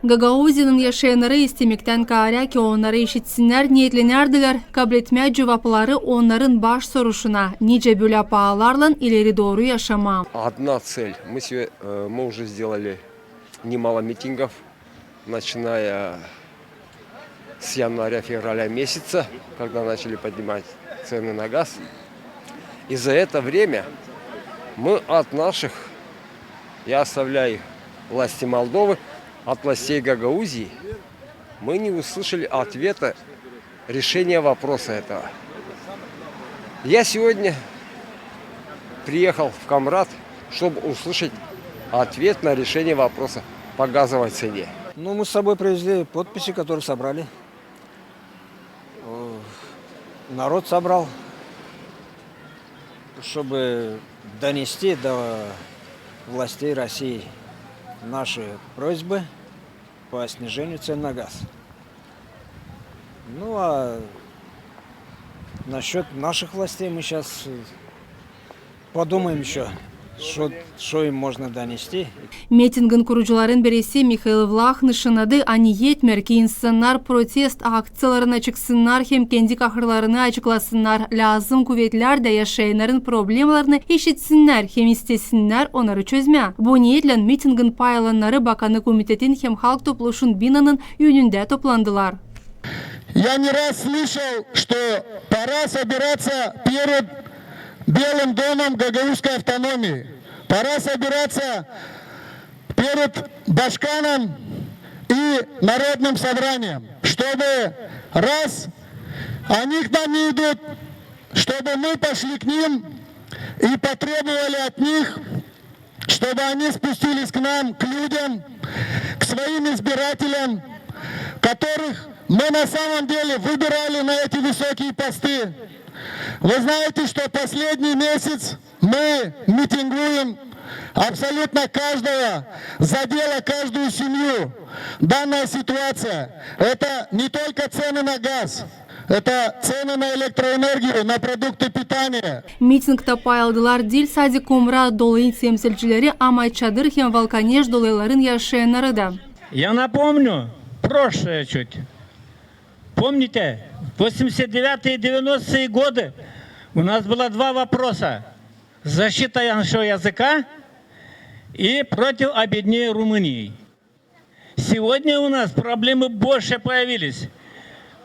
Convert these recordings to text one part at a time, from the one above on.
Гагаузинын яшаянары истемектен кааря ки оннары ишитсинер ниетленердилер, кабретме жываплары оннарын баш сорушуна, ниже бюля пааларлан илери doğru yaşama. Одна цель. Мы уже сделали немало митингов, начиная с января-февраля месяца, когда начали поднимать цены на газ. И за это время мы от наших, я оставляю власти Молдовы, от властей Гагаузии, мы не услышали ответа, решения вопроса этого. Я сегодня приехал в Камрад, чтобы услышать ответ на решение вопроса по газовой цене. Ну, мы с собой привезли подписи, которые собрали. Народ собрал, чтобы донести до властей России наши просьбы по снижению цен на газ. Ну, а насчет наших властей мы сейчас подумаем еще, что им можно донести. Митингin kurucuların birisi Mikhail Vlach nışınadı, ani yetmer ki insanlar protest aktsiyalarına çıksınlar, hem kendi kahırlarını açıklasınlar. Lazım kuvvetler de yaşayanların problemlerini işitsinler, hem istesinler onları çözme. Bu niyetle mitingin paylanları Bakanlık Komitetin hem halk topluşun binanın önünde toplandılar. Я не раз слышал, что пора собираться перед Белым домом гагаузской автономии. Пора собираться перед Башканом и Народным собранием, чтобы раз они к нам не идут, чтобы мы пошли к ним и потребовали от них, чтобы они спустились к нам, к людям, к своим избирателям, которых мы на самом деле выбирали на эти высокие посты. Вы знаете, что последний месяц мы митингуем абсолютно каждого, задела каждую семью. Данная ситуация – это не только цены на газ, это цены на электроэнергию, на продукты питания. Митингта payaldılar değil sadece Komra dolayın temsilcileri ama çadır hem Valkanej dolayların yaşayanları da. Я напомню, прошлое чуть. Помните, 89-е и 90-е годы у нас было два вопроса. Защита нашего языка и против объединения Румынии. Сегодня у нас проблемы больше появились.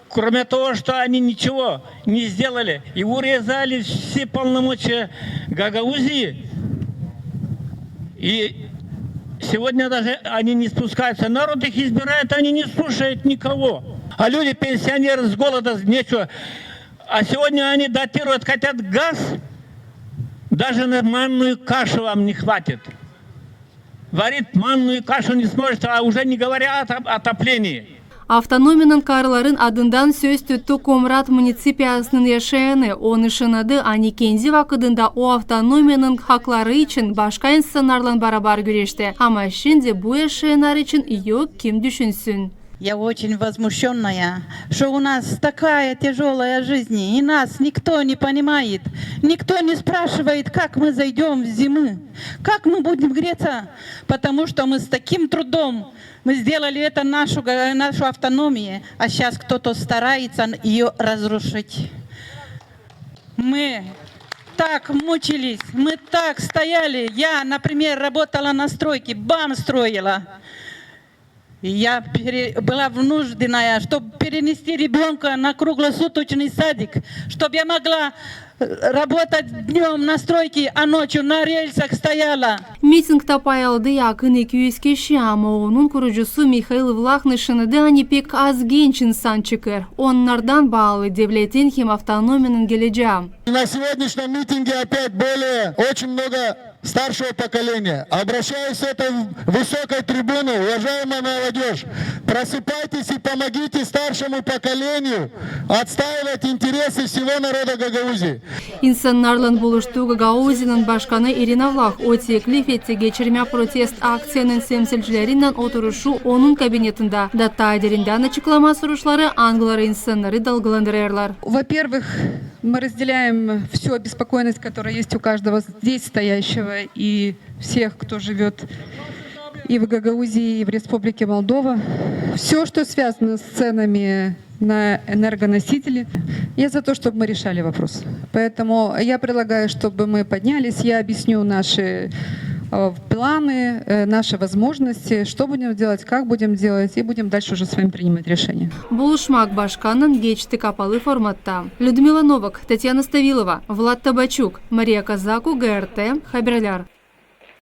Кроме того, что они ничего не сделали и урезали все полномочия Гагаузии. И сегодня даже они не спускаются. Народ их избирает, они не слушают никого. А люди, пенсионеры, с голода нечего. А сегодня они датируют, хотят газ. Даже на манную кашу вам не хватит. Варить манную кашу не сможет, а уже не говоря о отоплении. Автономinin karıların adından söz tuttu Komrat munisipiyasının yaşayanı. O nişanadı, ani kendi vakıdında o автономinin hakları için başka insanlarla beraber güreşti. Ama şimdi bu yaşayanlar için yok kim düşünsün. Я очень возмущенная, что у нас такая тяжелая жизнь, и нас никто не понимает, никто не спрашивает, как мы зайдем в зиму, как мы будем греться, потому что мы с таким трудом, мы сделали это нашу автономию, а сейчас кто-то старается ее разрушить. Мы так мучились, мы так стояли. Я, например, работала на стройке, БАМ строила. И я была вынуждена, чтобы перенести ребенка на круглосуточный садик, чтобы я могла работать днем на стройке, а ночью на рельсах стояла. Mitingta payaldı yakın 200 kişi ama onun kurucusu Mikhail Vlach nişanadı hani pek az genç insan çıkar. Onlardan bağlı devletin hem автономinin geleceği. На сегодняшнем митинге опять очень много старшего поколения. Обращаюсь с этой высокой трибуны, уважаемая молодежь, просыпайтесь и помогите старшему поколению отстаивать интересы всего народа Гагаузии. İnsanlarla buluştuğu Gagauzya'nın başkanı Irina Vlach o teklif etti geçirme protest aksiyanın temsilcilerinden oturuşu onun kabinetinde. Detaylarından açıklama soruşları Anglara insanları dalgalandırırlar. Во-первых, мы разделяем всю обеспокоенность, которая есть у каждого здесь стоящего и всех, кто живет и в Гагаузии, и в Республике Молдова. Все, что связано с ценами на энергоносители. Я за то, чтобы мы решали вопрос. Поэтому я предлагаю, чтобы мы поднялись. Я объясню наши планы, наши возможности, что будем делать, как будем делать, и будем дальше уже с вами принимать решения. Булышмак башканын geçti kapalı formatта. Людмила Новак, Татьяна Ставилова, Влад Табачук, Мария Казаку, ГРТ, Хаберлер.